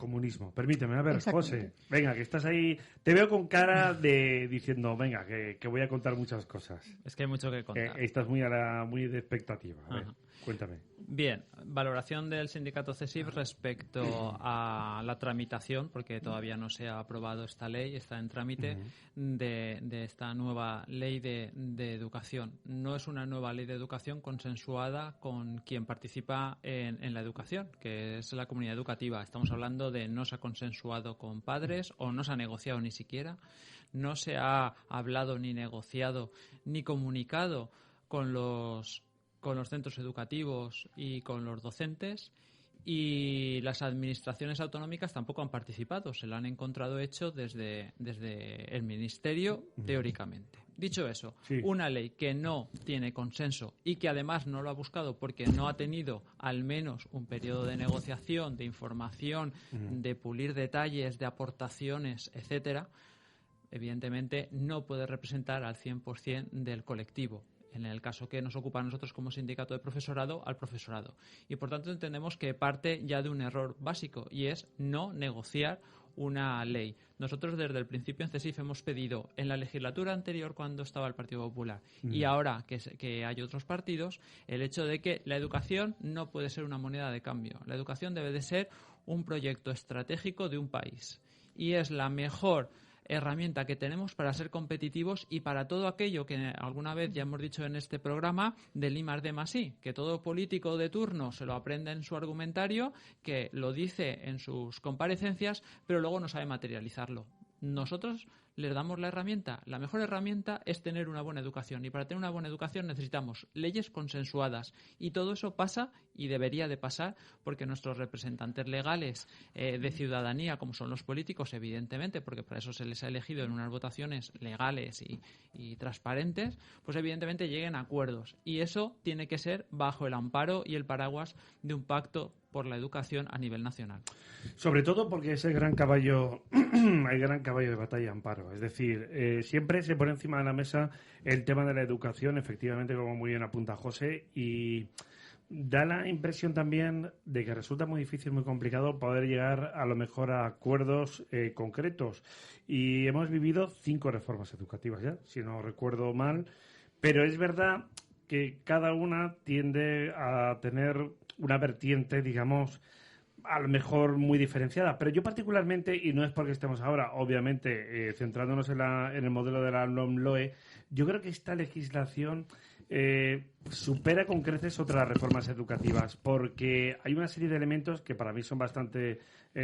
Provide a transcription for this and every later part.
comunismo. Permíteme, a ver, Exactamente. José, venga, que estás ahí, te veo con cara de diciendo, venga, que voy a contar muchas cosas. Es que hay mucho que contar. Estás muy de expectativa. A ver, cuéntame. Bien, valoración del sindicato CESIF respecto a la tramitación, porque todavía no se ha aprobado esta ley, está en trámite, de esta nueva ley de educación. No es una nueva ley de educación consensuada con quien participa en la educación, que es la comunidad educativa. Estamos hablando de no se ha consensuado con padres o no se ha negociado ni siquiera, no se ha hablado ni negociado ni comunicado con los centros educativos y con los docentes, y las administraciones autonómicas tampoco han participado, se lo han encontrado hecho desde el Ministerio, teóricamente. Dicho eso, Sí. una ley que no tiene consenso y que además no lo ha buscado porque no ha tenido al menos un periodo de negociación, de información, de pulir detalles, de aportaciones, etcétera, evidentemente no puede representar al 100% del colectivo. En el caso que nos ocupa a nosotros como sindicato de profesorado, al profesorado. Y por tanto entendemos que parte ya de un error básico, y es no negociar una ley. Nosotros desde el principio en CESIF hemos pedido en la legislatura anterior, cuando estaba el Partido Popular, y ahora que hay otros partidos, el hecho de que la educación no puede ser una moneda de cambio. La educación debe de ser un proyecto estratégico de un país. Y es la mejor herramienta que tenemos para ser competitivos y para todo aquello que alguna vez ya hemos dicho en este programa del I+D+I, que todo político de turno se lo aprende en su argumentario, que lo dice en sus comparecencias, pero luego no sabe materializarlo. Nosotros les damos la herramienta. La mejor herramienta es tener una buena educación, y para tener una buena educación necesitamos leyes consensuadas, y todo eso pasa y debería de pasar porque nuestros representantes legales de ciudadanía, como son los políticos, evidentemente, porque para eso se les ha elegido en unas votaciones legales y transparentes, pues evidentemente lleguen a acuerdos, y eso tiene que ser bajo el amparo y el paraguas de un pacto por la educación a nivel nacional. Sobre todo porque es el gran caballo, el gran caballo de batalla, Amparo. Es decir, siempre se pone encima de la mesa el tema de la educación, efectivamente, como muy bien apunta José, y da la impresión también de que resulta muy difícil, muy complicado poder llegar a lo mejor a acuerdos concretos. Y hemos vivido 5 reformas educativas ya, si no recuerdo mal, pero es verdad que cada una tiende a tener una vertiente, digamos, a lo mejor muy diferenciada. Pero yo particularmente, y no es porque estemos ahora, obviamente, centrándonos en el modelo de la LOMLOE, yo creo que esta legislación supera con creces otras reformas educativas, porque hay una serie de elementos que para mí son bastante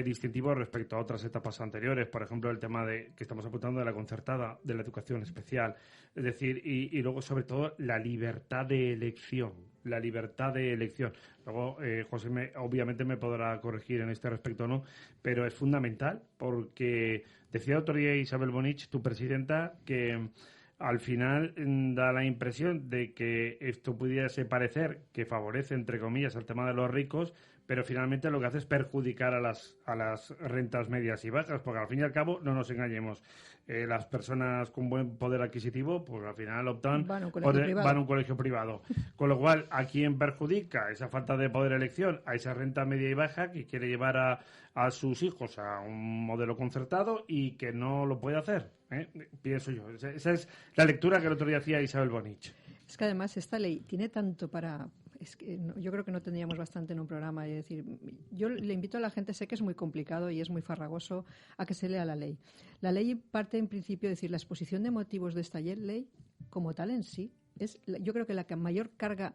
distintivos respecto a otras etapas anteriores. Por ejemplo, el tema que estamos apuntando de la concertada, de la educación especial. Es decir, y luego, sobre todo, la libertad de elección. La libertad de elección. Luego, José obviamente me podrá corregir en este respecto o no, pero es fundamental porque decía el otro día Isabel Bonich, tu presidenta, que al final da la impresión de que esto pudiese parecer que favorece, entre comillas, al tema de los ricos, pero finalmente lo que hace es perjudicar a las rentas medias y bajas, porque al fin y al cabo, no nos engañemos, las personas con buen poder adquisitivo, pues al final optan van a un colegio privado. Con lo cual, ¿a quién perjudica esa falta de poder de elección? A esa renta media y baja que quiere llevar a sus hijos a un modelo concertado y que no lo puede hacer. Pienso yo. Esa es la lectura que el otro día hacía Isabel Bonich. Es que además esta ley tiene tanto para... Es que yo creo que no tendríamos bastante en un programa. Es decir, yo le invito a la gente, sé que es muy complicado y es muy farragoso, a que se lea la ley. La ley parte en principio, es decir, la exposición de motivos de esta ley como tal en sí es, yo creo que la mayor carga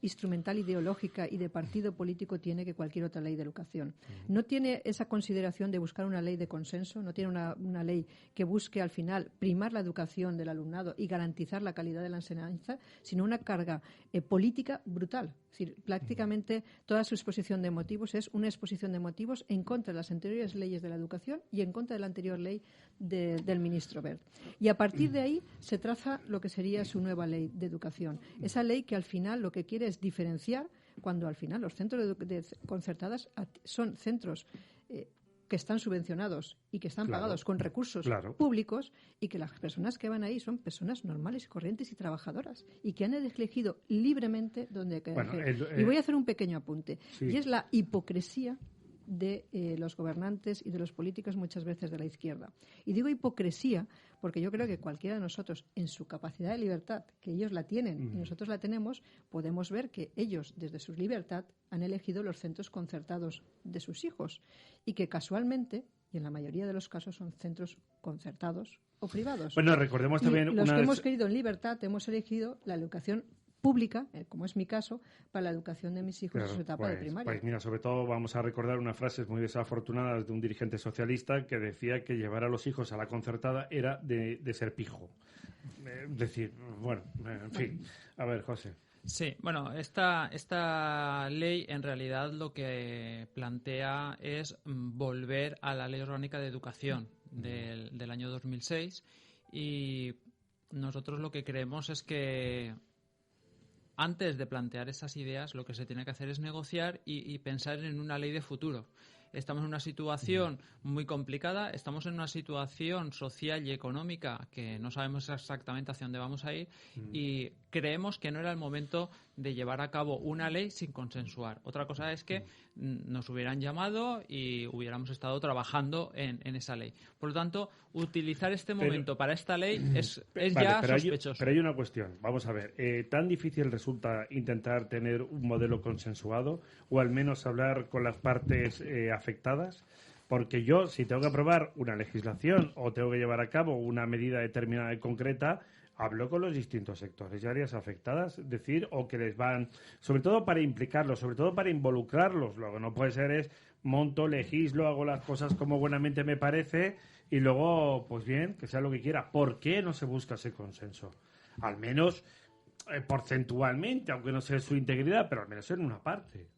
instrumental ideológica y de partido político tiene que cualquier otra ley de educación. No tiene esa consideración de buscar una ley de consenso, no tiene una ley que busque al final primar la educación del alumnado y garantizar la calidad de la enseñanza, sino una carga política brutal. Es decir, prácticamente toda su exposición de motivos es una exposición de motivos en contra de las anteriores leyes de la educación y en contra de la anterior ley del ministro Wert. Y a partir de ahí se traza lo que sería su nueva ley de educación. Esa ley que al final lo que quiere es diferenciar, cuando al final los centros de concertadas son centros que están subvencionados y que están pagados con recursos públicos, y que las personas que van ahí son personas normales y corrientes y trabajadoras y que han elegido libremente donde querer. Y voy a hacer un pequeño apunte, y es la hipocresía de los gobernantes y de los políticos, muchas veces de la izquierda. Y digo hipocresía porque yo creo que cualquiera de nosotros, en su capacidad de libertad, que ellos la tienen y nosotros la tenemos, podemos ver que ellos, desde su libertad, han elegido los centros concertados de sus hijos y que casualmente, y en la mayoría de los casos, son centros concertados o privados. Bueno, recordemos también... Y los que hemos querido en libertad hemos elegido la educación pública, como es mi caso, para la educación de mis hijos en su etapa de primaria. Pues mira, sobre todo vamos a recordar unas frases muy desafortunadas de un dirigente socialista que decía que llevar a los hijos a la concertada era de ser pijo. Es decir, bueno, en fin. A ver, José. Sí, bueno, esta ley en realidad lo que plantea es volver a la Ley Orgánica de Educación del año 2006 y nosotros lo que creemos es que antes de plantear esas ideas, lo que se tiene que hacer es negociar y pensar en una ley de futuro. Estamos en una situación muy complicada, estamos en una situación social y económica que no sabemos exactamente hacia dónde vamos a ir y creemos que no era el momento de llevar a cabo una ley sin consensuar. Otra cosa es que nos hubieran llamado y hubiéramos estado trabajando en esa ley. Por lo tanto, utilizar este momento para esta ley es ya sospechoso. Pero hay una cuestión. Vamos a ver. ¿Tan difícil resulta intentar tener un modelo consensuado o al menos hablar con las partes afectadas? Porque yo, si tengo que aprobar una legislación o tengo que llevar a cabo una medida determinada y concreta, hablo con los distintos sectores y áreas afectadas, o que les van, sobre todo para implicarlos, sobre todo para involucrarlos. Lo que no puede ser es monto, legislo, hago las cosas como buenamente me parece y luego, pues bien, que sea lo que quiera. ¿Por qué no se busca ese consenso? Al menos porcentualmente, aunque no sea su integridad, pero al menos en una parte.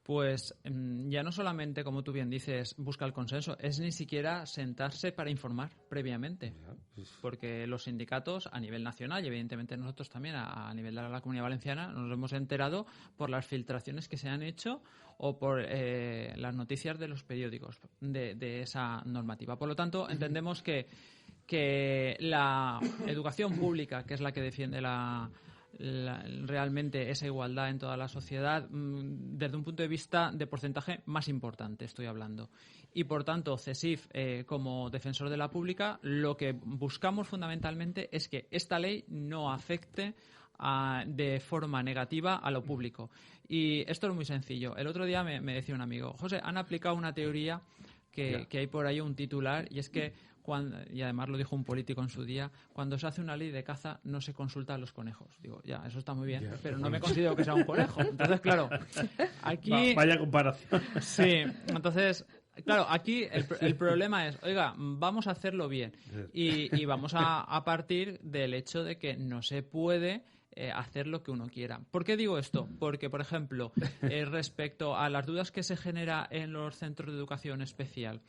Pues ya no solamente, como tú bien dices, busca el consenso, es ni siquiera sentarse para informar previamente. Porque los sindicatos a nivel nacional y evidentemente nosotros también a nivel de la Comunidad Valenciana nos hemos enterado por las filtraciones que se han hecho o por las noticias de los periódicos de esa normativa. Por lo tanto, entendemos que la educación pública, que es la que defiende realmente esa igualdad en toda la sociedad desde un punto de vista de porcentaje más importante estoy hablando y por tanto CESIF como defensor de la pública lo que buscamos fundamentalmente es que esta ley no afecte de forma negativa a lo público y esto es muy sencillo. El otro día me decía un amigo, José, han aplicado una teoría que hay por ahí un titular y es que y además lo dijo un político en su día, cuando se hace una ley de caza no se consulta a los conejos. Digo, ya, eso está muy bien, pero no me considero que sea un conejo. Entonces, claro, aquí... Vaya comparación. Sí, entonces... Claro, aquí el problema es, oiga, vamos a hacerlo bien y vamos a partir del hecho de que no se puede hacer lo que uno quiera. ¿Por qué digo esto? Porque, por ejemplo, respecto a las dudas que se genera en los centros de educación especial,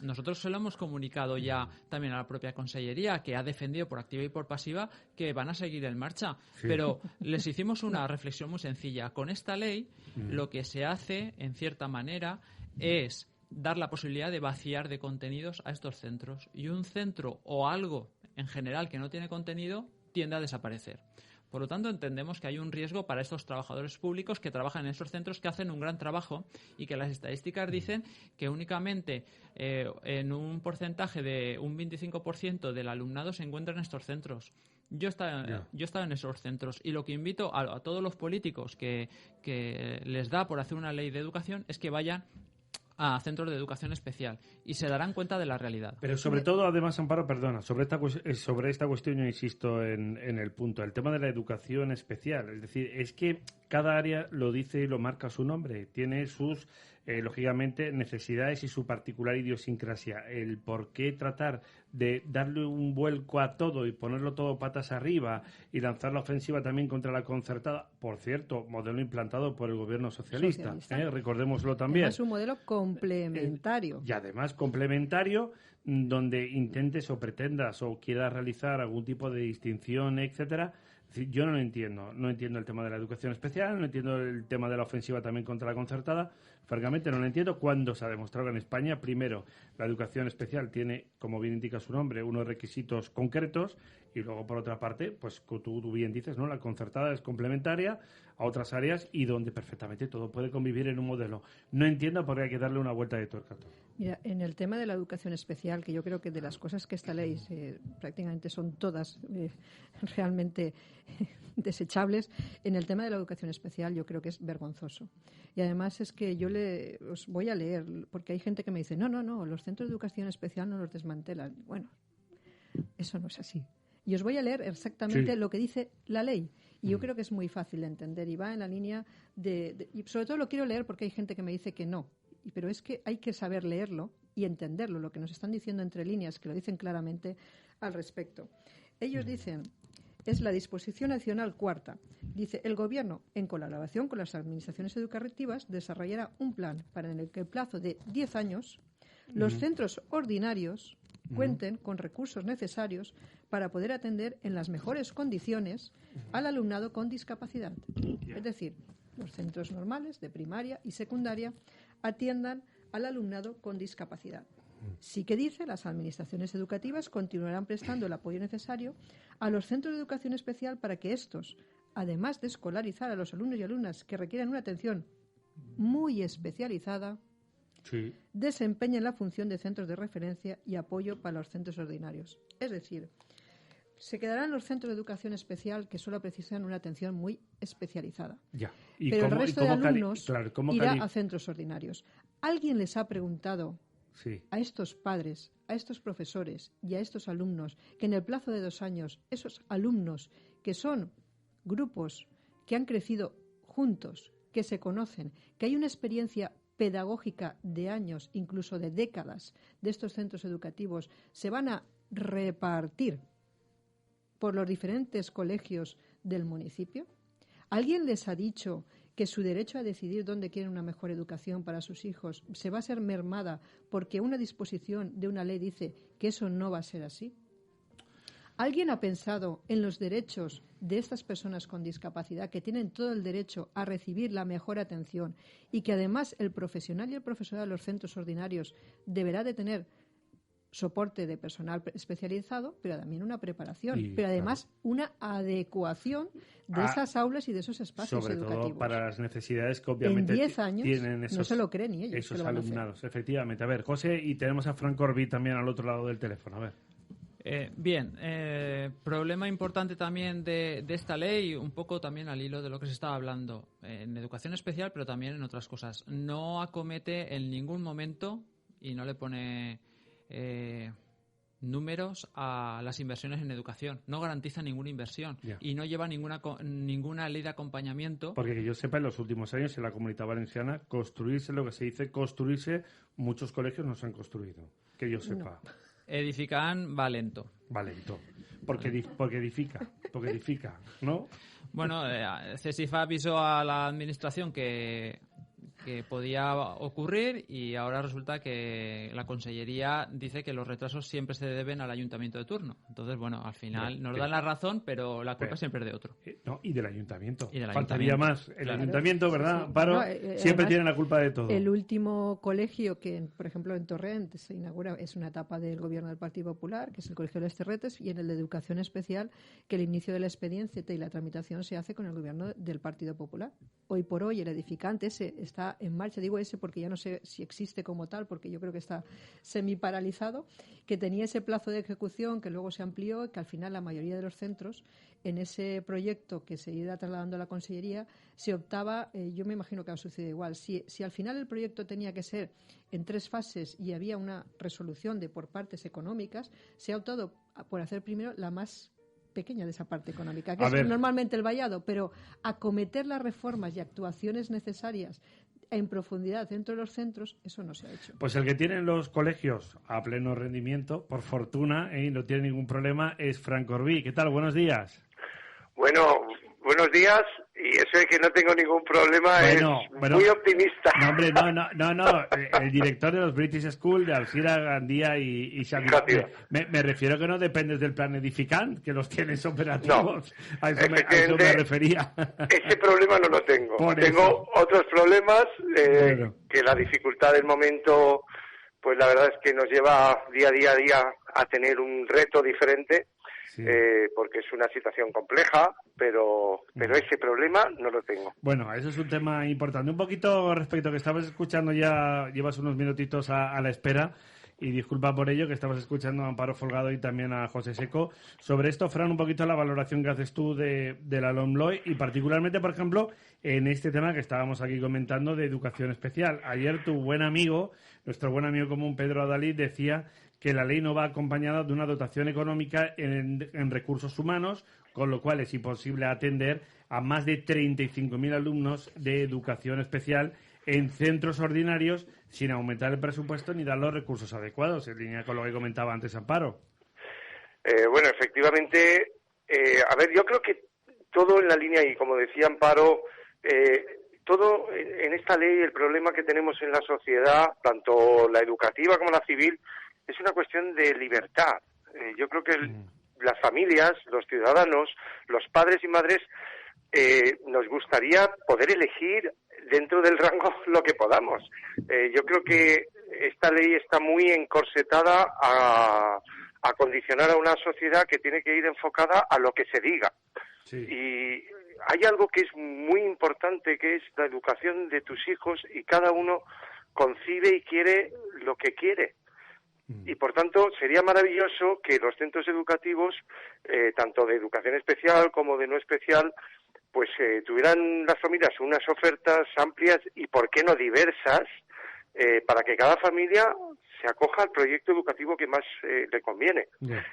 nosotros se lo hemos comunicado ya también a la propia Consellería, que ha defendido por activa y por pasiva que van a seguir en marcha. Sí. Pero les hicimos una reflexión muy sencilla. Con esta ley, lo que se hace, en cierta manera, es dar la posibilidad de vaciar de contenidos a estos centros. Y un centro o algo en general que no tiene contenido tiende a desaparecer. Por lo tanto, entendemos que hay un riesgo para estos trabajadores públicos que trabajan en esos centros, que hacen un gran trabajo y que las estadísticas dicen que únicamente en un porcentaje de un 25% del alumnado se encuentra en estos centros. Yo he estado en esos centros y lo que invito a todos los políticos que les da por hacer una ley de educación es que vayan a centros de educación especial y se darán cuenta de la realidad. Pero sobre todo, además, Amparo, perdona, sobre esta cuestión yo insisto en el punto, el tema de la educación especial. Es decir, es que cada área lo dice y lo marca su nombre, tiene sus, lógicamente, necesidades y su particular idiosincrasia. El por qué tratar de darle un vuelco a todo y ponerlo todo patas arriba y lanzar la ofensiva también contra la concertada, por cierto, modelo implantado por el gobierno socialista. Recordémoslo también. Es un modelo complementario. Y además complementario, donde intentes o pretendas o quieras realizar algún tipo de distinción, etcétera. Yo no lo entiendo. No entiendo el tema de la educación especial, no entiendo el tema de la ofensiva también contra la concertada. Francamente no lo entiendo cuando se ha demostrado que en España, primero, la educación especial tiene, como bien indica su nombre, unos requisitos concretos y luego, por otra parte, pues como tú bien dices, ¿no? La concertada es complementaria a otras áreas y donde perfectamente todo puede convivir en un modelo. No entiendo por qué hay que darle una vuelta de tuerca a todo. Mira, en el tema de la educación especial, que yo creo que de las cosas que esta ley prácticamente son todas realmente desechables, en el tema de la educación especial yo creo que es vergonzoso. Y además es que yo os voy a leer, porque hay gente que me dice, no, los centros de educación especial no los desmantelan. Bueno, eso no es así. Y os voy a leer exactamente lo que dice la ley. Y yo creo que es muy fácil de entender y va en la línea y sobre todo lo quiero leer porque hay gente que me dice que no. Pero es que hay que saber leerlo y entenderlo, lo que nos están diciendo entre líneas, que lo dicen claramente al respecto. Ellos dicen, es la disposición adicional cuarta. Dice, el Gobierno, en colaboración con las administraciones educativas, desarrollará un plan para en el que el plazo de 10 años los centros ordinarios cuenten con recursos necesarios para poder atender en las mejores condiciones al alumnado con discapacidad. Es decir, los centros normales de primaria y secundaria atiendan al alumnado con discapacidad. Sí que dice, las administraciones educativas continuarán prestando el apoyo necesario a los centros de educación especial para que estos, además de escolarizar a los alumnos y alumnas que requieran una atención muy especializada, desempeñen la función de centros de referencia y apoyo para los centros ordinarios. Es decir, se quedarán los centros de educación especial que solo precisan una atención muy especializada. Pero el resto de alumnos irá a centros ordinarios. ¿Alguien les ha preguntado a estos padres, a estos profesores y a estos alumnos que en el plazo de 2 años, esos alumnos que son grupos que han crecido juntos, que se conocen, que hay una experiencia pedagógica de años, incluso de décadas, de estos centros educativos, se van a repartir por los diferentes colegios del municipio? ¿Alguien les ha dicho que su derecho a decidir dónde quieren una mejor educación para sus hijos se va a ser mermada porque una disposición de una ley dice que eso no va a ser así? ¿Alguien ha pensado en los derechos de estas personas con discapacidad que tienen todo el derecho a recibir la mejor atención y que además el profesional y el profesorado de los centros ordinarios deberá de tener soporte de personal especializado, pero también una preparación, pero además una adecuación de esas aulas y de esos espacios sobre educativos. Sobre todo para las necesidades que obviamente en 10 años tienen esos, no se lo creen ni ellos. Esos alumnados, efectivamente. A ver, José, y tenemos a Frank Corbí también al otro lado del teléfono. A ver. Problema importante también de esta ley, un poco también al hilo de lo que se estaba hablando, en educación especial, pero también en otras cosas. No acomete en ningún momento y no le pone números a las inversiones en educación. No garantiza ninguna inversión y no lleva ninguna ley de acompañamiento. Porque que yo sepa, en los últimos años en la Comunitat Valenciana, lo que se dice construirse, muchos colegios no se han construido. Que yo sepa. No. Edifican va lento. Va lento. Porque edifica, ¿no? Bueno, CESIF avisó a la administración que podía ocurrir y ahora resulta que la Consellería dice que los retrasos siempre se deben al ayuntamiento de turno. Entonces, bueno, al final nos dan la razón, pero la culpa siempre es de otro. No, y del ayuntamiento. Y del Faltaría más. El ayuntamiento, ¿verdad? Sí. Amparo, siempre tiene la culpa de todo. El último colegio que, por ejemplo, en Torrent se inaugura es una etapa del gobierno del Partido Popular, que es el Colegio de Les Terretes, y en el de Educación Especial, que el inicio del expediente y la tramitación se hace con el gobierno del Partido Popular. Hoy por hoy el edificante ese está en marcha, digo ese porque ya no sé si existe como tal, porque yo creo que está semi-paralizado, que tenía ese plazo de ejecución que luego se amplió y que al final la mayoría de los centros en ese proyecto que se iba trasladando a la Consellería se optaba, yo me imagino que ha sucedido igual, si al final el proyecto tenía que ser en 3 fases y había una resolución por partes económicas, se ha optado por hacer primero la más pequeña de esa parte económica, que es normalmente el vallado, pero acometer las reformas y actuaciones necesarias en profundidad dentro de los centros, eso no se ha hecho. Pues el que tienen los colegios a pleno rendimiento, por fortuna, y no tiene ningún problema, es Frank Corbí. ¿Qué tal? Buenos días. Bueno, buenos días. Y eso de que no tengo ningún problema es muy optimista. No, hombre, no. El director de los British School, de Alcira, Gandía y Xavier. Me refiero que no dependes del plan edificante, que los tienes operativos. No, a eso me refería. Ese problema no lo tengo. Tengo otros problemas que la dificultad del momento, pues la verdad es que nos lleva día a día a tener un reto diferente. porque es una situación compleja, pero ese problema no lo tengo. Bueno, eso es un tema importante. Un poquito respecto a que estabas escuchando, ya llevas unos minutitos a la espera, y disculpa por ello, que estabas escuchando a Amparo Folgado y también a José Seco. Sobre esto, Fran, un poquito la valoración que haces tú de la LOMLOE y particularmente, por ejemplo, en este tema que estábamos aquí comentando de educación especial. Ayer tu buen amigo, nuestro buen amigo común Pedro Adalid, decía que la ley no va acompañada de una dotación económica en recursos humanos, con lo cual es imposible atender a más de 35.000 alumnos de educación especial en centros ordinarios sin aumentar el presupuesto ni dar los recursos adecuados, en línea con lo que comentaba antes Amparo. Bueno, efectivamente, yo creo que todo en la línea, y como decía Amparo, todo en esta ley, el problema que tenemos en la sociedad, tanto la educativa como la civil, es una cuestión de libertad. Yo creo que las familias, los ciudadanos, los padres y madres, nos gustaría poder elegir dentro del rango lo que podamos. Yo creo que esta ley está muy encorsetada a condicionar a una sociedad que tiene que ir enfocada a lo que se diga. Sí. Y hay algo que es muy importante, que es la educación de tus hijos, y cada uno concibe y quiere lo que quiere. Y por tanto sería maravilloso que los centros educativos, tanto de educación especial como de no especial, pues tuvieran las familias unas ofertas amplias y, por qué no, diversas, para que cada familia se acoja al proyecto educativo que más le conviene. Yeah.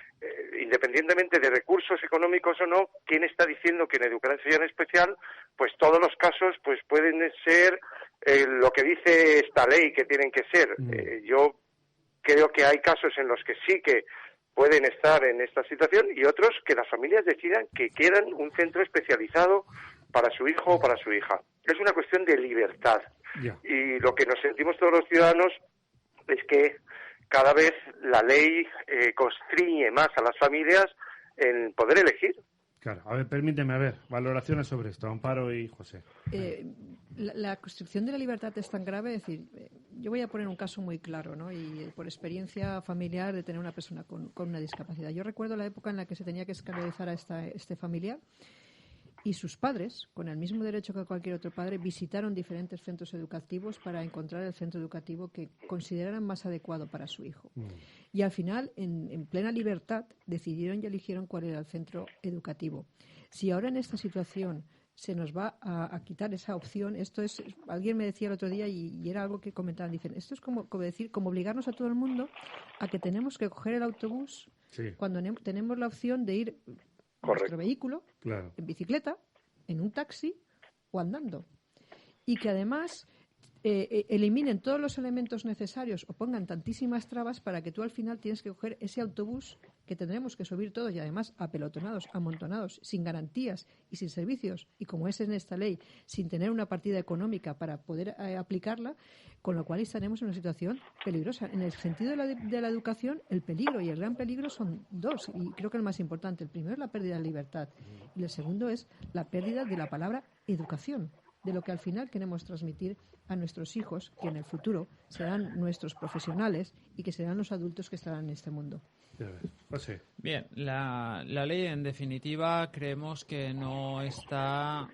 Independientemente de recursos económicos o no, ¿quién está diciendo que en educación especial, pues todos los casos pues pueden ser lo que dice esta ley que tienen que ser? Yo creo que hay casos en los que sí que pueden estar en esta situación, y otros que las familias decidan que quieran un centro especializado para su hijo o para su hija. Es una cuestión de libertad. Yeah. Y lo que nos sentimos todos los ciudadanos es que cada vez la ley constriñe más a las familias en poder elegir. Claro, a ver, permíteme, valoraciones sobre esto, Amparo y José. La construcción de la libertad es tan grave, es decir, yo voy a poner un caso muy claro, ¿no? Y por experiencia familiar de tener una persona con una discapacidad. Yo recuerdo la época en la que se tenía que escolarizar a este familiar, y sus padres, con el mismo derecho que cualquier otro padre, visitaron diferentes centros educativos para encontrar el centro educativo que consideraran más adecuado para su hijo. Y al final, en plena libertad, decidieron y eligieron cuál era el centro educativo. Si ahora en esta situación se nos va a quitar esa opción, esto es, alguien me decía el otro día, y era algo que comentaban, dicen, esto es como obligarnos a todo el mundo a que tenemos que coger el autobús cuando tenemos la opción de ir en nuestro vehículo, en bicicleta, en un taxi o andando. Y que además eliminen todos los elementos necesarios o pongan tantísimas trabas para que tú al final tienes que coger ese autobús que tendremos que subir todos, y además apelotonados, amontonados, sin garantías y sin servicios, y como es en esta ley, sin tener una partida económica para poder aplicarla, con lo cual estaremos en una situación peligrosa. En el sentido de la educación, el peligro y el gran peligro son dos, y creo que el más importante. El primero es la pérdida de libertad, y el segundo es la pérdida de la palabra educación, de lo que al final queremos transmitir a nuestros hijos, que en el futuro serán nuestros profesionales y que serán los adultos que estarán en este mundo. Bien, la ley, en definitiva, creemos que no está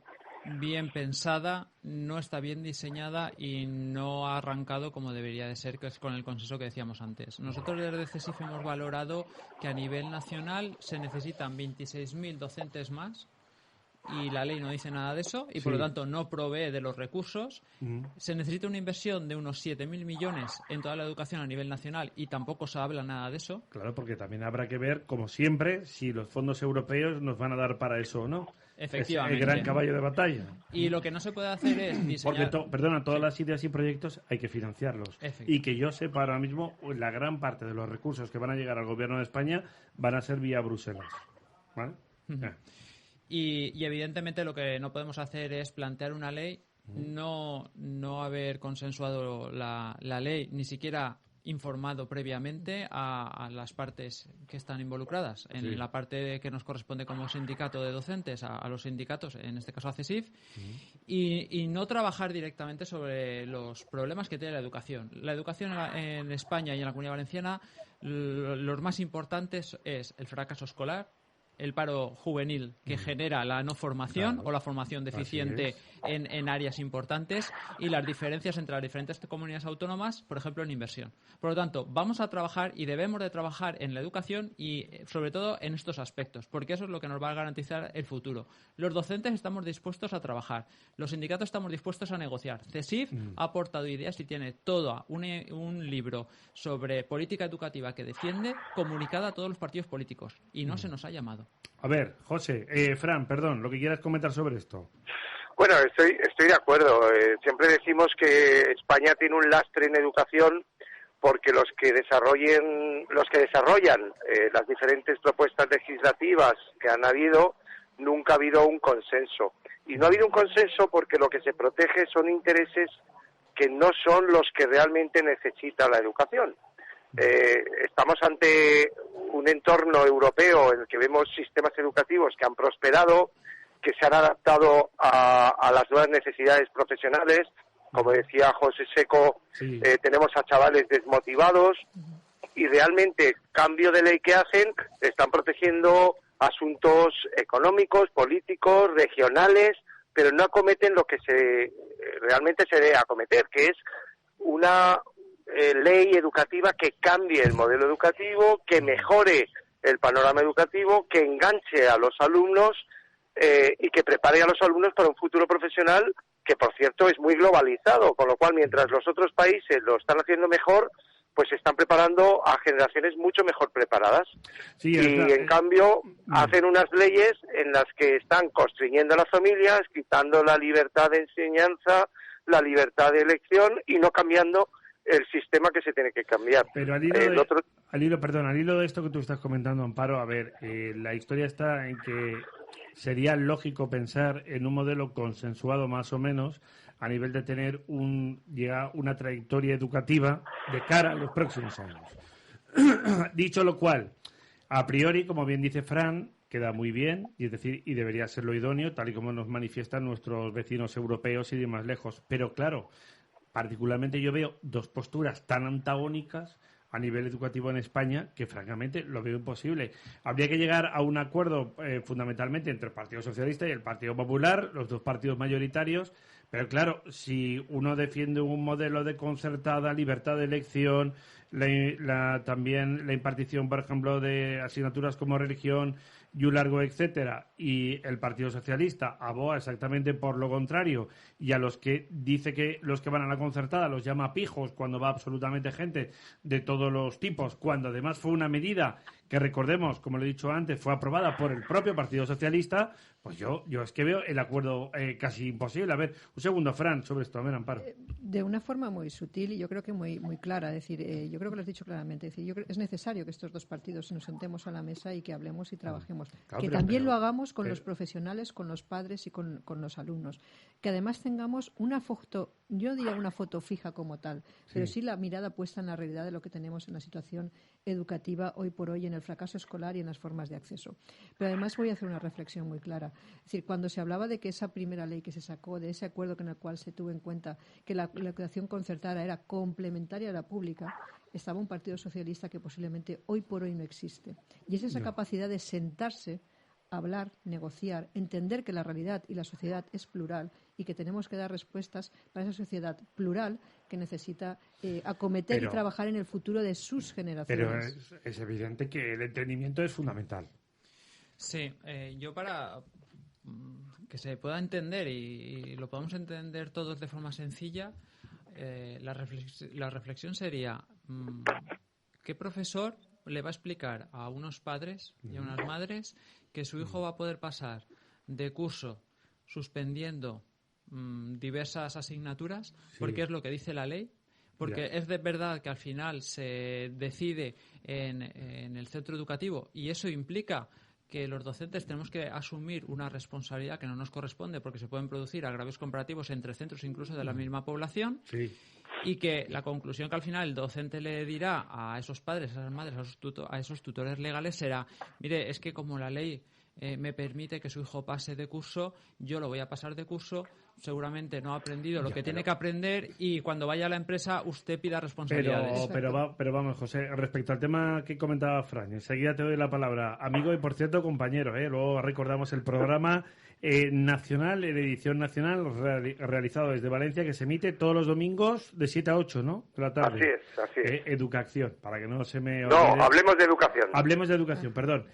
bien pensada, no está bien diseñada y no ha arrancado como debería de ser, que es con el consenso que decíamos antes. Nosotros desde CESIF hemos valorado que a nivel nacional se necesitan 26.000 docentes más, y la ley no dice nada de eso, y por lo tanto no provee de los recursos. Se necesita una inversión de unos 7.000 millones en toda la educación a nivel nacional, y tampoco se habla nada de eso. Claro, porque también habrá que ver, como siempre, si los fondos europeos nos van a dar para eso o no. Efectivamente. Es el gran caballo de batalla. Y lo que no se puede hacer es diseñar... Porque, todas las ideas y proyectos hay que financiarlos. Y que yo sepa ahora mismo, la gran parte de los recursos que van a llegar al gobierno de España van a ser vía Bruselas. ¿Vale? Y evidentemente lo que no podemos hacer es plantear una ley, no haber consensuado la ley, ni siquiera informado previamente a las partes que están involucradas. En la parte que nos corresponde como sindicato de docentes, a los sindicatos, en este caso a CESIF, y no trabajar directamente sobre los problemas que tiene la educación. La educación en España y en la Comunidad Valenciana, los más importantes es el fracaso escolar, el paro juvenil que genera la no formación o la formación deficiente en áreas importantes y las diferencias entre las diferentes comunidades autónomas, por ejemplo, en inversión. Por lo tanto, vamos a trabajar y debemos de trabajar en la educación y, sobre todo, en estos aspectos, porque eso es lo que nos va a garantizar el futuro. Los docentes estamos dispuestos a trabajar, los sindicatos estamos dispuestos a negociar. CESIF ha aportado ideas y tiene todo un libro sobre política educativa que defiende, comunicada a todos los partidos políticos, y no se nos ha llamado. A ver, José, Fran, perdón, lo que quieras comentar sobre esto. Bueno, estoy de acuerdo. Siempre decimos que España tiene un lastre en educación porque los que desarrollan las diferentes propuestas legislativas que han habido, nunca ha habido un consenso. Y no ha habido un consenso porque lo que se protege son intereses que no son los que realmente necesita la educación. Estamos ante un entorno europeo en el que vemos sistemas educativos que han prosperado, que se han adaptado a las nuevas necesidades profesionales. Como decía José Seco, tenemos a chavales desmotivados y realmente, cambio de ley que hacen, están protegiendo asuntos económicos, políticos, regionales, pero no acometen lo que realmente se debe acometer, que es una ley educativa que cambie el modelo educativo, que mejore el panorama educativo, que enganche a los alumnos y que prepare a los alumnos para un futuro profesional que, por cierto, es muy globalizado, con lo cual, mientras los otros países lo están haciendo mejor, pues están preparando a generaciones mucho mejor preparadas. Sí, en cambio, hacen unas leyes en las que están constriñendo a las familias, quitando la libertad de enseñanza, la libertad de elección y no cambiando el sistema que se tiene que cambiar. Pero al hilo de esto que tú estás comentando, Amparo, a ver, la historia está en que sería lógico pensar en un modelo consensuado más o menos a nivel de tener una trayectoria educativa de cara a los próximos años. Dicho lo cual, a priori, como bien dice Fran, queda muy bien, y es decir, y debería ser lo idóneo, tal y como nos manifiestan nuestros vecinos europeos y de más lejos. Pero claro, particularmente yo veo dos posturas tan antagónicas a nivel educativo en España que francamente lo veo imposible. Habría que llegar a un acuerdo fundamentalmente entre el Partido Socialista y el Partido Popular, los dos partidos mayoritarios, pero claro, si uno defiende un modelo de concertada, libertad de elección, también la impartición, por ejemplo, de asignaturas como religión y un largo etcétera, y el Partido Socialista aboga exactamente por lo contrario, y a los que dice que los que van a la concertada los llama pijos cuando va absolutamente gente de todos los tipos, cuando además fue una medida que, recordemos, como lo he dicho antes, fue aprobada por el propio Partido Socialista, pues yo es que veo el acuerdo casi imposible. A ver, un segundo, Fran, sobre esto. A ver, Amparo. De una forma muy sutil y yo creo que muy clara. Es decir, yo creo que lo has dicho claramente. Es decir, yo creo que es necesario que estos dos partidos nos sentemos a la mesa y que hablemos y trabajemos. Claro, que también lo hagamos con los profesionales, con los padres y con los alumnos. Que además tengamos una foto, yo no diría una foto fija como tal, pero sí la mirada puesta en la realidad de lo que tenemos en la situación educativa hoy por hoy, en el fracaso escolar y en las formas de acceso. Pero además voy a hacer una reflexión muy clara. Es decir, cuando se hablaba de que esa primera ley que se sacó, de ese acuerdo en el cual se tuvo en cuenta que la educación concertada era complementaria a la pública, estaba un Partido Socialista que posiblemente hoy por hoy no existe. Y es esa capacidad de sentarse, hablar, negociar, entender que la realidad y la sociedad es plural y que tenemos que dar respuestas para esa sociedad plural que necesita acometer y trabajar en el futuro de sus generaciones. Pero es evidente que el entendimiento es fundamental. Sí, yo para que se pueda entender y lo podamos entender todos de forma sencilla, la reflexión sería ¿qué profesor le va a explicar a unos padres y a unas madres que su hijo va a poder pasar de curso suspendiendo diversas asignaturas, porque es lo que dice la ley, porque es de verdad que al final se decide en el centro educativo y eso implica que los docentes tenemos que asumir una responsabilidad que no nos corresponde porque se pueden producir agravios comparativos entre centros incluso de la misma población y que la conclusión que al final el docente le dirá a esos padres, a esas madres, a esos tutores legales será: mire, es que como la ley me permite que su hijo pase de curso, yo lo voy a pasar de curso seguramente no ha aprendido lo que tiene que aprender y cuando vaya a la empresa usted pida responsabilidades. Pero vamos, José, respecto al tema que comentaba Fran, enseguida te doy la palabra, amigo y por cierto compañero, luego recordamos el programa nacional, en edición nacional, realizado desde Valencia, que se emite todos los domingos de 7 a 8, ¿no?, de la tarde. Así es. Educación, para que no se me olvide. No, hablemos de educación. Hablemos de educación, perdón.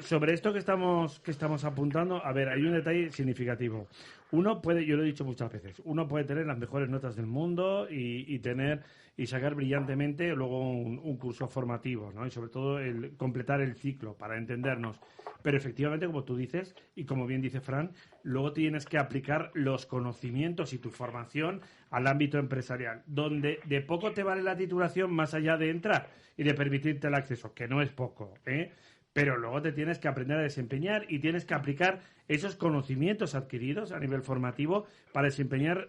Sobre esto que estamos apuntando, a ver, hay un detalle significativo. Uno puede, yo lo he dicho muchas veces, uno puede tener las mejores notas del mundo y sacar brillantemente luego un curso formativo, ¿no? Y sobre todo completar el ciclo para entendernos. Pero efectivamente, como tú dices, y como bien dice Fran, luego tienes que aplicar los conocimientos y tu formación al ámbito empresarial, donde de poco te vale la titulación más allá de entrar y de permitirte el acceso, que no es poco, pero luego te tienes que aprender a desempeñar y tienes que aplicar esos conocimientos adquiridos a nivel formativo para desempeñar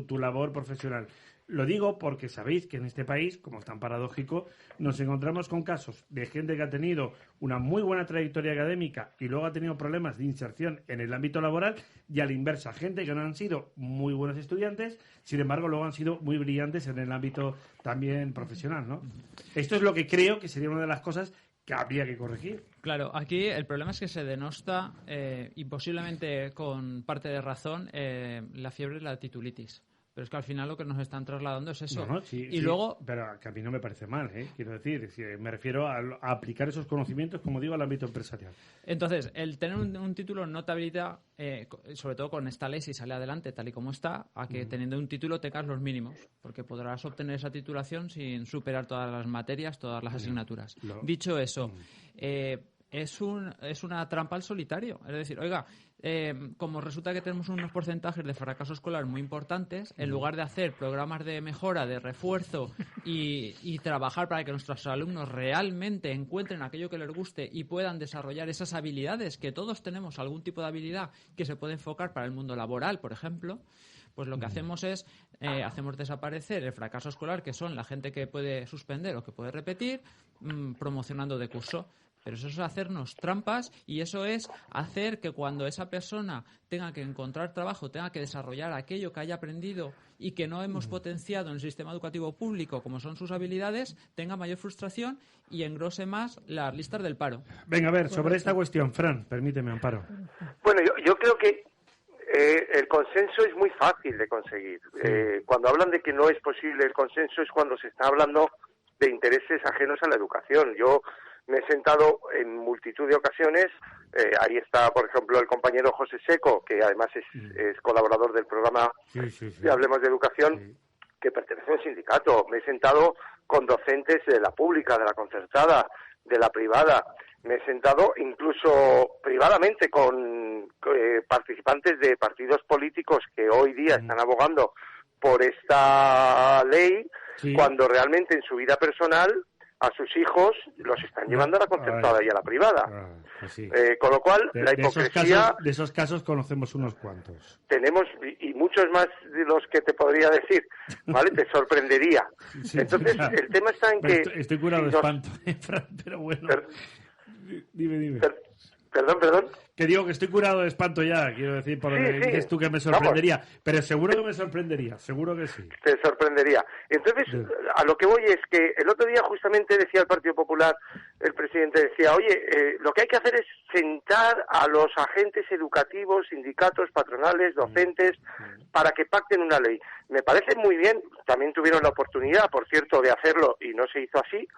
tu labor profesional. Lo digo porque sabéis que en este país, como es tan paradójico, nos encontramos con casos de gente que ha tenido una muy buena trayectoria académica y luego ha tenido problemas de inserción en el ámbito laboral, y a la inversa, gente que no han sido muy buenos estudiantes, sin embargo luego han sido muy brillantes en el ámbito también profesional, ¿no? Esto es lo que creo que sería una de las cosas que habría que corregir. Claro, aquí el problema es que se denosta, y posiblemente con parte de razón, la fiebre de la titulitis. Pero es que al final lo que nos están trasladando es eso. Luego... Pero que a mí no me parece mal, quiero decir. Me refiero a aplicar esos conocimientos, como digo, al ámbito empresarial. Entonces, el tener un título no te habilita, sobre todo con esta ley, si sale adelante tal y como está, a que teniendo un título tengas los mínimos, porque podrás obtener esa titulación sin superar todas las materias, todas las asignaturas. Dicho eso, es una trampa al solitario. Es decir, oiga, como resulta que tenemos unos porcentajes de fracaso escolar muy importantes, en lugar de hacer programas de mejora, de refuerzo y trabajar para que nuestros alumnos realmente encuentren aquello que les guste y puedan desarrollar esas habilidades, que todos tenemos algún tipo de habilidad que se puede enfocar para el mundo laboral, por ejemplo, pues lo que hacemos es hacemos desaparecer el fracaso escolar, que son la gente que puede suspender o que puede repetir, promocionando de curso. Pero eso es hacernos trampas y eso es hacer que cuando esa persona tenga que encontrar trabajo, tenga que desarrollar aquello que haya aprendido y que no hemos potenciado en el sistema educativo público, como son sus habilidades, tenga mayor frustración y engrose más las listas del paro. Venga, a ver, sobre esta cuestión, Fran, permíteme, Amparo. Bueno, yo creo que el consenso es muy fácil de conseguir. Cuando hablan de que no es posible el consenso es cuando se está hablando de intereses ajenos a la educación. Yo me he sentado en multitud de ocasiones, ahí está, por ejemplo, el compañero José Seco, que además es colaborador del programa de Hablemos de Educación, que pertenece a un sindicato. Me he sentado con docentes de la pública, de la concertada, de la privada. Me he sentado incluso privadamente con participantes de partidos políticos que hoy día están abogando por esta ley, cuando realmente en su vida personal a sus hijos los están llevando a la concertada y a la privada. Con lo cual, la hipocresía... De esos casos conocemos unos cuantos. Tenemos, y muchos más de los que te podría decir, ¿vale? Te sorprendería. Entonces, el tema está en que... Estoy curado de espanto, Fran, pero bueno. Dime. Perdón. Que digo que estoy curado de espanto ya, quiero decir, por lo que dices tú que me sorprendería. Vamos. Pero seguro que me sorprendería, seguro que sí. Te sorprendería. Entonces, a lo que voy es que el otro día justamente decía el Partido Popular, el presidente decía, oye, lo que hay que hacer es sentar a los agentes educativos, sindicatos, patronales, docentes, para que pacten una ley. Me parece muy bien, también tuvieron la oportunidad, por cierto, de hacerlo y no se hizo así.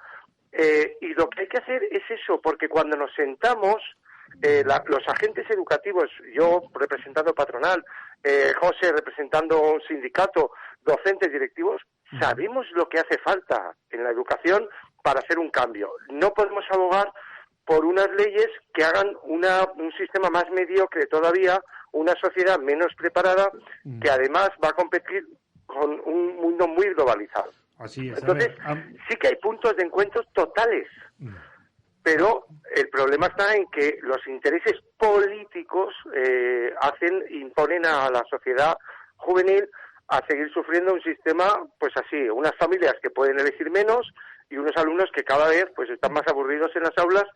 Y lo que hay que hacer es eso, porque cuando nos sentamos... los agentes educativos, yo representando patronal, José representando un sindicato, docentes, directivos, sabemos lo que hace falta en la educación para hacer un cambio. No podemos abogar por unas leyes que hagan un sistema más mediocre todavía, una sociedad menos preparada, que además va a competir con un mundo muy globalizado. Así es. Entonces, sí que hay puntos de encuentro totales. Pero el problema está en que los intereses políticos imponen a la sociedad juvenil a seguir sufriendo un sistema, pues así, unas familias que pueden elegir menos y unos alumnos que cada vez pues están más aburridos en las aulas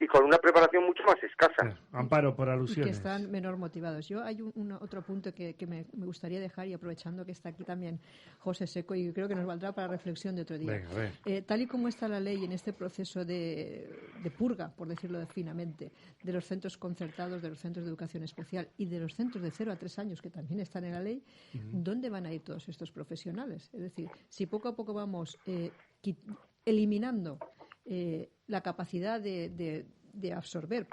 y con una preparación mucho más escasa. Amparo, por Y alusiones. que están menor motivados. Yo hay otro punto que me gustaría dejar, y aprovechando que está aquí también José Seco, y creo que nos valdrá para reflexión de otro día. Venga, a ver. Tal y como está la ley en este proceso de purga, por decirlo finamente, de los centros concertados, de los centros de educación especial y de los centros de 0 a 3 años, que también están en la ley, ¿dónde van a ir todos estos profesionales? Es decir, si poco a poco vamos eliminando la capacidad de absorber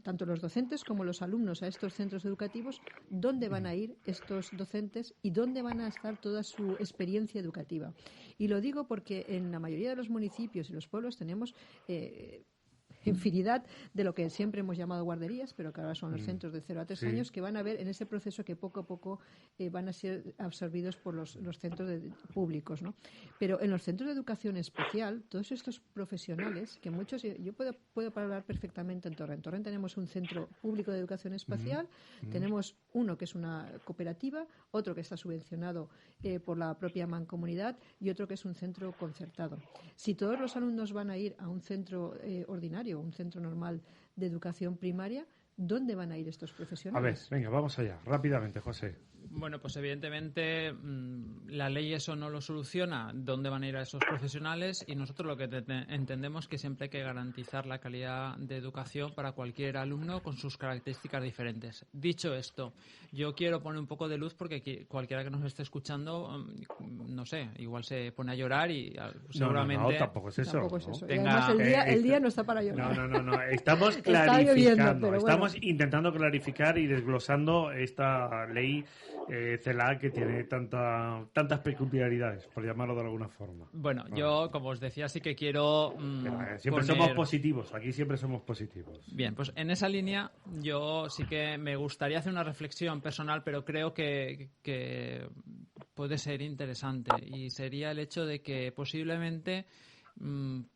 tanto los docentes como los alumnos a estos centros educativos, ¿dónde van a ir estos docentes y dónde van a estar toda su experiencia educativa? Y lo digo porque en la mayoría de los municipios y los pueblos tenemos infinidad de lo que siempre hemos llamado guarderías, pero que ahora son los centros de 0 a 3 años, que van a ver en ese proceso que poco a poco van a ser absorbidos por los centros públicos, ¿no? Pero en los centros de educación especial, todos estos profesionales, que muchos, yo puedo hablar perfectamente en Torrent. En Torrent tenemos un centro público de educación especial, tenemos uno que es una cooperativa, otro que está subvencionado por la propia mancomunidad y otro que es un centro concertado. Si todos los alumnos van a ir a un centro ordinario, un centro normal de educación primaria, ¿dónde van a ir estos profesionales? A ver, venga, vamos allá, rápidamente, José. Bueno, pues evidentemente la ley eso no lo soluciona, dónde van a ir a esos profesionales, y nosotros lo que entendemos que siempre hay que garantizar la calidad de educación para cualquier alumno con sus características diferentes. Dicho esto, yo quiero poner un poco de luz porque cualquiera que nos esté escuchando, no sé, igual se pone a llorar y seguramente... No, tampoco es eso. Tampoco es ¿no? eso. Y Venga, además el día no está para llorar. No. Estamos Está lloviendo, clarificando, pero bueno. estamos intentando clarificar y desglosando esta ley CELA que tiene tantas peculiaridades, por llamarlo de alguna forma. Bueno, yo, como os decía, sí que quiero Siempre somos positivos, aquí siempre somos positivos. Bien, pues en esa línea yo sí que me gustaría hacer una reflexión personal, pero creo que puede ser interesante, y sería el hecho de que posiblemente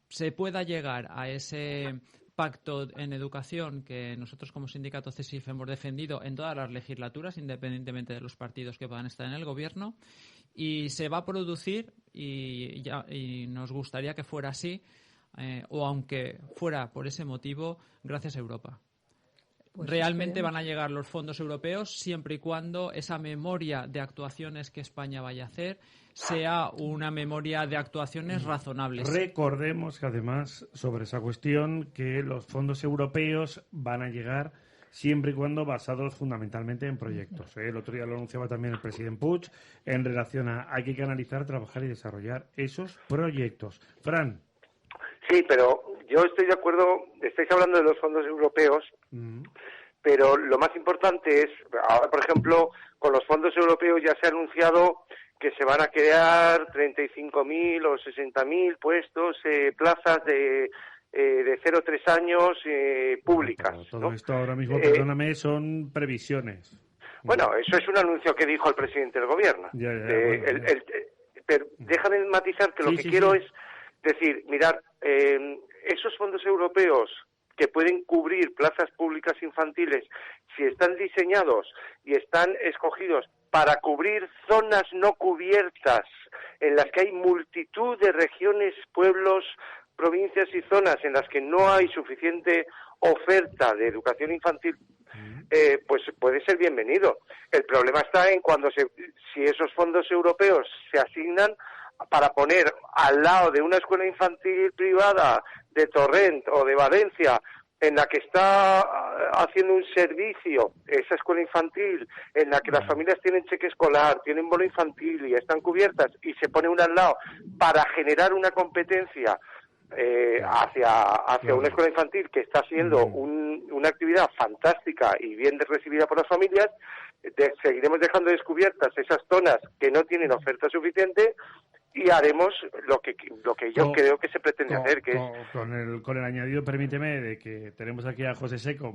se pueda llegar a ese pacto en educación que nosotros como sindicato CESIF hemos defendido en todas las legislaturas, independientemente de los partidos que puedan estar en el gobierno, y se va a producir, y nos gustaría que fuera así, o aunque fuera por ese motivo, gracias a Europa. Pues Realmente esperemos. van a llegar los fondos europeos siempre y cuando esa memoria de actuaciones que España vaya a hacer sea una memoria de actuaciones razonables. Recordemos que además sobre esa cuestión que los fondos europeos van a llegar siempre y cuando basados fundamentalmente en proyectos. El otro día lo anunciaba también el presidente Puig en relación a hay que canalizar, trabajar y desarrollar esos proyectos. Fran. Sí, pero yo estoy de acuerdo, estáis hablando de los fondos europeos, pero lo más importante es, ahora por ejemplo, con los fondos europeos ya se ha anunciado que se van a crear 35.000 o 60.000 puestos, plazas de 0 a 3 años públicas. Todo ¿no? esto ahora mismo, perdóname, son previsiones. Bueno, eso es un anuncio que dijo el presidente del gobierno. Pero déjame matizar que lo que quiero es decir, mirar, esos fondos europeos que pueden cubrir plazas públicas infantiles, si están diseñados y están escogidos para cubrir zonas no cubiertas en las que hay multitud de regiones, pueblos, provincias y zonas en las que no hay suficiente oferta de educación infantil, pues puede ser bienvenido. El problema está en cuando si esos fondos europeos se asignan para poner al lado de una escuela infantil privada de Torrent o de Valencia, en la que está haciendo un servicio, esa escuela infantil, en la que las familias tienen cheque escolar, tienen bono infantil y están cubiertas, y se pone una al lado para generar una competencia hacia una escuela infantil que está siendo una actividad fantástica y bien recibida por las familias, seguiremos dejando descubiertas esas zonas que no tienen oferta suficiente y haremos lo que yo creo que se pretende hacer, que con el añadido, permíteme, de que tenemos aquí a José Seco,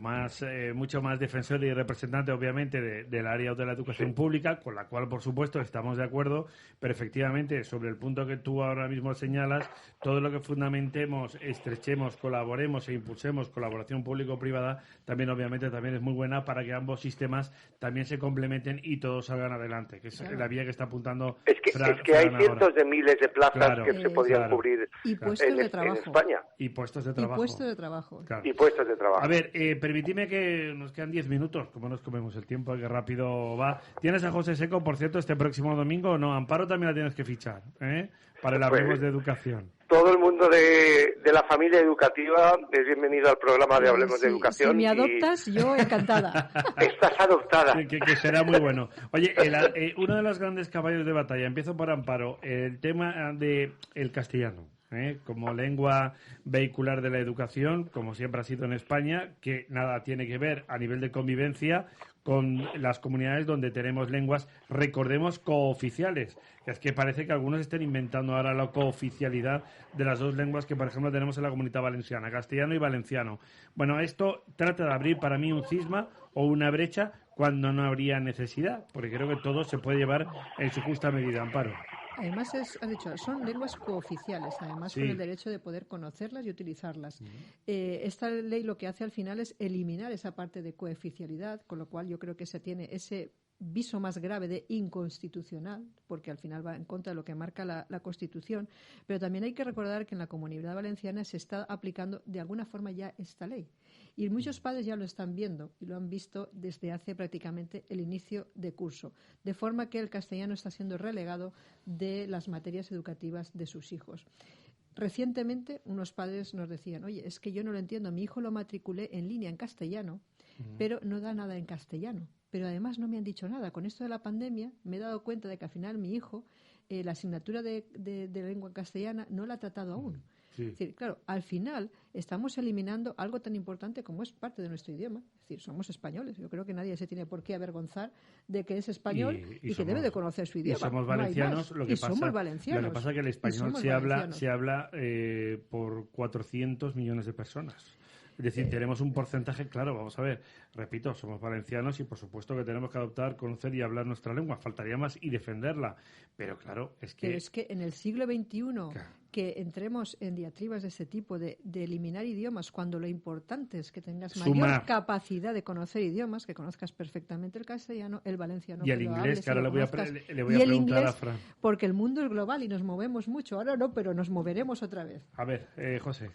mucho más defensor y representante, obviamente, del área de la educación pública, con la cual, por supuesto, estamos de acuerdo, pero efectivamente, sobre el punto que tú ahora mismo señalas, todo lo que fundamentemos, estrechemos, colaboremos e impulsemos colaboración público-privada, también, obviamente, también es muy buena para que ambos sistemas también se complementen y todos salgan adelante, que es la vía que está apuntando es que hay cientos de de miles de plazas que se podrían cubrir y puestos de trabajo. En España. Y puestos de trabajo. Y puestos de trabajo. Claro. Y puestos de trabajo. A ver, permitidme que nos quedan 10 minutos, como nos comemos el tiempo, que rápido va. ¿Tienes a José Seco, por cierto, este próximo domingo o no? Amparo también la tienes que fichar, para el Hablemos de Educación. Todo el mundo de la familia educativa es bienvenido al programa de Hablemos de Educación. Si me adoptas, yo encantada. Estás adoptada. Que será muy bueno. Oye, uno de los grandes caballos de batalla, empiezo por Amparo, el tema del castellano. Como lengua vehicular de la educación, como siempre ha sido en España, que nada tiene que ver a nivel de convivencia con las comunidades donde tenemos lenguas, recordemos, cooficiales, que es que parece que algunos estén inventando ahora la cooficialidad de las dos lenguas que, por ejemplo, tenemos en la Comunidad Valenciana, castellano y valenciano. Bueno, esto trata de abrir para mí un cisma o una brecha cuando no habría necesidad, porque creo que todo se puede llevar en su justa medida. Amparo. Además, has dicho, son lenguas cooficiales, además con el derecho de poder conocerlas y utilizarlas. Esta ley lo que hace al final es eliminar esa parte de cooficialidad, con lo cual yo creo que se tiene ese viso más grave de inconstitucional, porque al final va en contra de lo que marca la Constitución, pero también hay que recordar que en la Comunidad Valenciana se está aplicando de alguna forma ya esta ley. Y muchos padres ya lo están viendo y lo han visto desde hace prácticamente el inicio de curso, de forma que el castellano está siendo relegado de las materias educativas de sus hijos. Recientemente unos padres nos decían, oye, es que yo no lo entiendo, mi hijo lo matriculé en línea en castellano, pero no da nada en castellano. Pero además no me han dicho nada. Con esto de la pandemia me he dado cuenta de que al final mi hijo la asignatura de lengua castellana no la ha tratado aún. Sí. Es decir, claro, al final estamos eliminando algo tan importante como es parte de nuestro idioma. Es decir, somos españoles. Yo creo que nadie se tiene por qué avergonzar de que es español y que debe de conocer su idioma. Y somos valencianos. No somos valencianos. Lo que pasa es que el español se habla por 400 millones de personas. Es decir, tenemos un porcentaje, claro, vamos a ver, repito, somos valencianos y por supuesto que tenemos que adoptar, conocer y hablar nuestra lengua, faltaría más y defenderla, pero claro, es que... Pero es que en el siglo XXI, que entremos en diatribas de este tipo, de eliminar idiomas, cuando lo importante es que tengas mayor capacidad de conocer idiomas, que conozcas perfectamente el castellano, el valenciano... Y el inglés, que ahora le voy a preguntar inglés, a Fran. Porque el mundo es global y nos movemos mucho, ahora no, pero nos moveremos otra vez. A ver, José.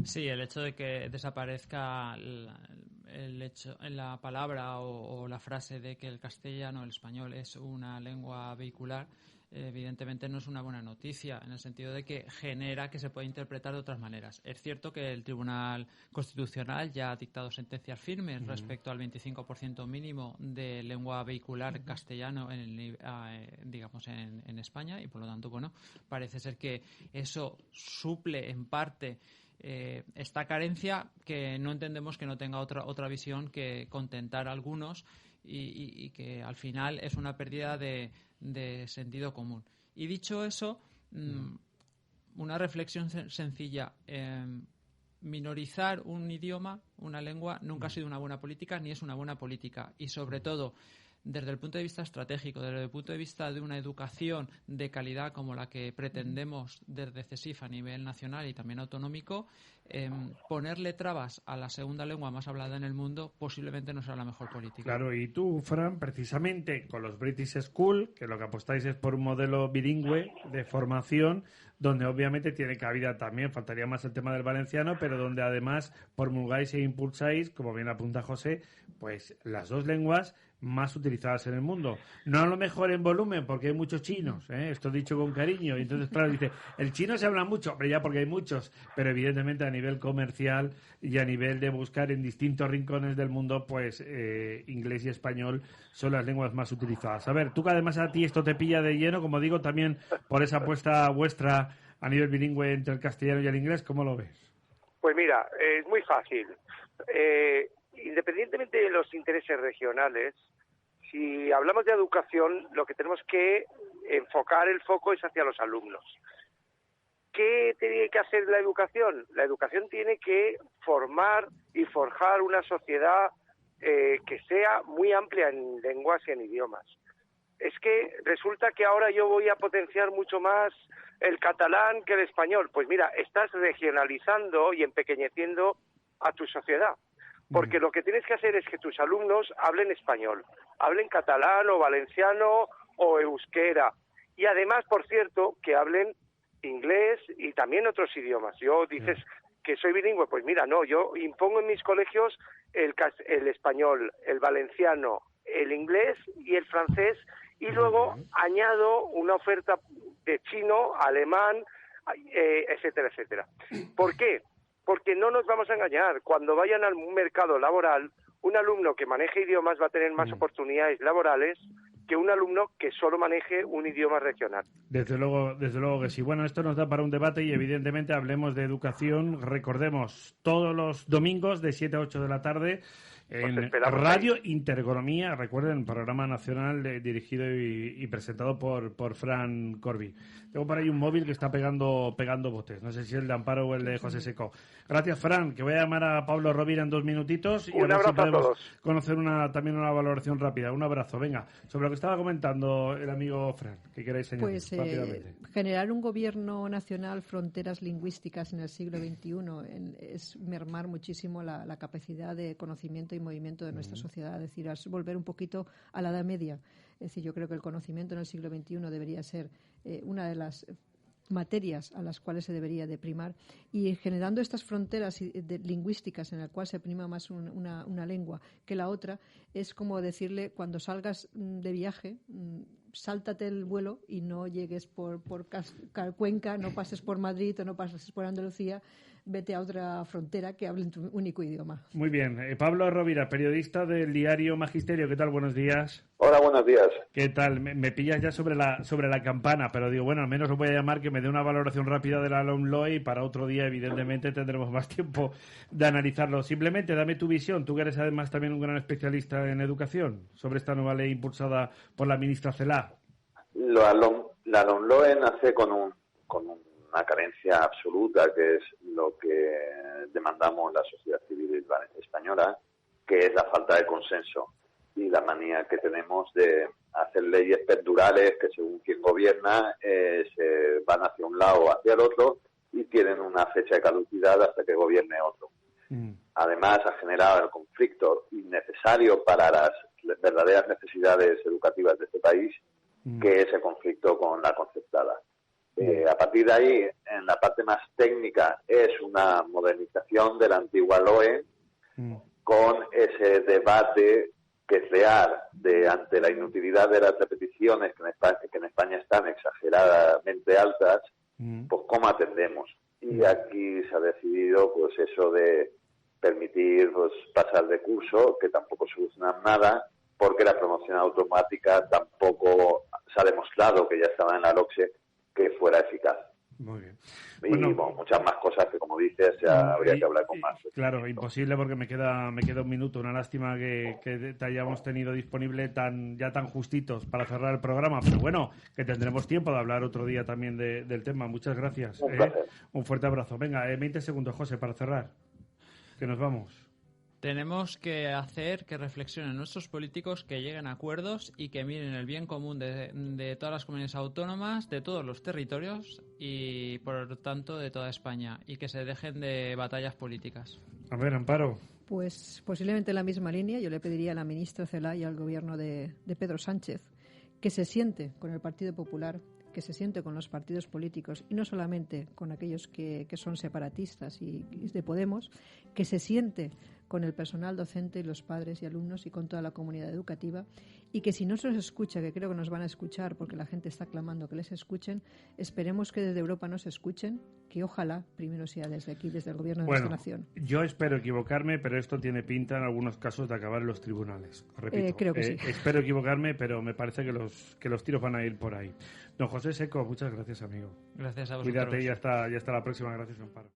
Sí, el hecho de que desaparezca el hecho en la palabra o la frase de que el castellano, el español, es una lengua vehicular, evidentemente no es una buena noticia, en el sentido de que genera que se puede interpretar de otras maneras. Es cierto que el Tribunal Constitucional ya ha dictado sentencias firmes respecto al 25% mínimo de lengua vehicular castellano digamos en España, y por lo tanto, bueno, parece ser que eso suple en parte esta carencia, que no entendemos que no tenga otra visión que contentar a algunos y que al final es una pérdida de sentido común. Y dicho eso, una reflexión sencilla. Minorizar un idioma, una lengua, nunca ha sido una buena política ni es una buena política. Y sobre todo, desde el punto de vista estratégico, desde el punto de vista de una educación de calidad como la que pretendemos desde CESIF a nivel nacional y también autonómico, ponerle trabas a la segunda lengua más hablada en el mundo posiblemente no sea la mejor política. Claro, y tú, Fran, precisamente con los British School, que lo que apostáis es por un modelo bilingüe de formación, donde obviamente tiene cabida también, faltaría más el tema del valenciano, pero donde además promulgáis e impulsáis, como bien apunta José, pues las dos lenguas más utilizadas en el mundo. No a lo mejor en volumen, porque hay muchos chinos, esto dicho con cariño, y entonces claro, dice, el chino se habla mucho, hombre, ya porque hay muchos, pero evidentemente a nivel comercial y a nivel de buscar en distintos rincones del mundo, pues inglés y español son las lenguas más utilizadas. A ver, tú que además a ti esto te pilla de lleno, como digo, también por esa apuesta vuestra a nivel bilingüe entre el castellano y el inglés, ¿cómo lo ves? Pues mira, es muy fácil. Independientemente de los intereses regionales, si hablamos de educación, lo que tenemos que enfocar el foco es hacia los alumnos. ¿Qué tiene que hacer la educación? La educación tiene que formar y forjar una sociedad que sea muy amplia en lenguas y en idiomas. Es que resulta que ahora yo voy a potenciar mucho más el catalán que el español. Pues mira, estás regionalizando y empequeñeciendo a tu sociedad. Porque lo que tienes que hacer es que tus alumnos hablen español, hablen catalán o valenciano o euskera. y además, por cierto, que hablen inglés y también otros idiomas. Yo dices que soy bilingüe, pues mira, no, yo impongo en mis colegios el español, el valenciano, el inglés y el francés, y luego añado una oferta de chino, alemán, etcétera, etcétera. ¿Por qué? Porque no nos vamos a engañar. Cuando vayan al mercado laboral, un alumno que maneje idiomas va a tener más oportunidades laborales que un alumno que solo maneje un idioma regional. Desde luego que sí. Bueno, esto nos da para un debate y evidentemente hablemos de educación. Recordemos, todos los domingos de 7 a 8 de la tarde en Radio Intereconomía, recuerden, programa nacional dirigido y presentado por Fran Corby. Tengo por ahí un móvil que está pegando botes. No sé si es el de Amparo o el de José Secó. Gracias, Fran, que voy a llamar a Pablo Rovira en 2 minutitos. Y un abrazo si podemos a todos. Conocer también una valoración rápida. Un abrazo. Venga, sobre lo que estaba comentando el amigo Fran, ¿qué queréis señalar? Pues rápidamente. Generar un gobierno nacional, fronteras lingüísticas en el siglo XXI es mermar muchísimo la capacidad de conocimiento y movimiento de nuestra sociedad. Es decir, es volver un poquito a la Edad Media. Es decir, yo creo que el conocimiento en el siglo XXI debería ser una de las materias a las cuales se debería de primar, y generando estas fronteras lingüísticas en las cuales se prima más una lengua que la otra, es como decirle, cuando salgas de viaje, sáltate el vuelo y no llegues por Cuenca, no pases por Madrid o no pases por Andalucía, vete a otra frontera que hable tu único idioma. Muy bien. Pablo Rovira, periodista del diario Magisterio. ¿Qué tal? Buenos días. Hola, buenos días. ¿Qué tal? Me pillas ya sobre la campana, pero digo, bueno, al menos os voy a llamar que me dé una valoración rápida de la LOMLOE y para otro día, evidentemente, tendremos más tiempo de analizarlo. Simplemente, dame tu visión, tú que eres además también un gran especialista en educación, sobre esta nueva ley impulsada por la ministra Celaá. La LOMLOE nace con una carencia absoluta, que es lo que demandamos la sociedad civil española, que es la falta de consenso y la manía que tenemos de hacer leyes perdurales que según quien gobierna se van hacia un lado o hacia el otro y tienen una fecha de caducidad hasta que gobierne otro. Además, ha generado el conflicto innecesario para las verdaderas necesidades educativas de este país, que es el conflicto con la concertada. A partir de ahí, en la parte más técnica, es una modernización de la antigua LOE con ese debate que es real ante la inutilidad de las repeticiones que en España están exageradamente altas, pues cómo atendemos. Y aquí se ha decidido pues eso de permitir pues, pasar de curso, que tampoco soluciona nada, porque la promoción automática tampoco se ha demostrado, que ya estaba en la LOCSE, que fuera eficaz. Muy bien. Y bueno, muchas más cosas que, como dices, habría que hablar con más. Claro, imposible porque me queda un minuto. Una lástima que te hayamos tenido disponible tan justitos para cerrar el programa. Pero bueno, que tendremos tiempo de hablar otro día también del tema. Muchas gracias. Un fuerte abrazo. Venga, 20 segundos, José, para cerrar. Que nos vamos. Tenemos que hacer que reflexionen nuestros políticos, que lleguen a acuerdos y que miren el bien común de todas las comunidades autónomas, de todos los territorios y, por lo tanto, de toda España, y que se dejen de batallas políticas. A ver, Amparo. Pues posiblemente en la misma línea yo le pediría a la ministra Celaá y al gobierno de Pedro Sánchez que se siente con el Partido Popular, que se siente con los partidos políticos y no solamente con aquellos que son separatistas y de Podemos, que se siente con el personal docente y los padres y alumnos y con toda la comunidad educativa, y que si no se los escucha, que creo que nos van a escuchar porque la gente está clamando que les escuchen, esperemos que desde Europa nos escuchen, que ojalá primero sea desde aquí, desde el gobierno de nuestra nación. Yo espero equivocarme, pero esto tiene pinta en algunos casos de acabar en los tribunales. Repito, creo que sí. Espero equivocarme, pero me parece que los tiros van a ir por ahí. Don José Secó, muchas gracias, amigo. Gracias a vosotros. Cuídate y hasta la próxima. Gracias, Amparo.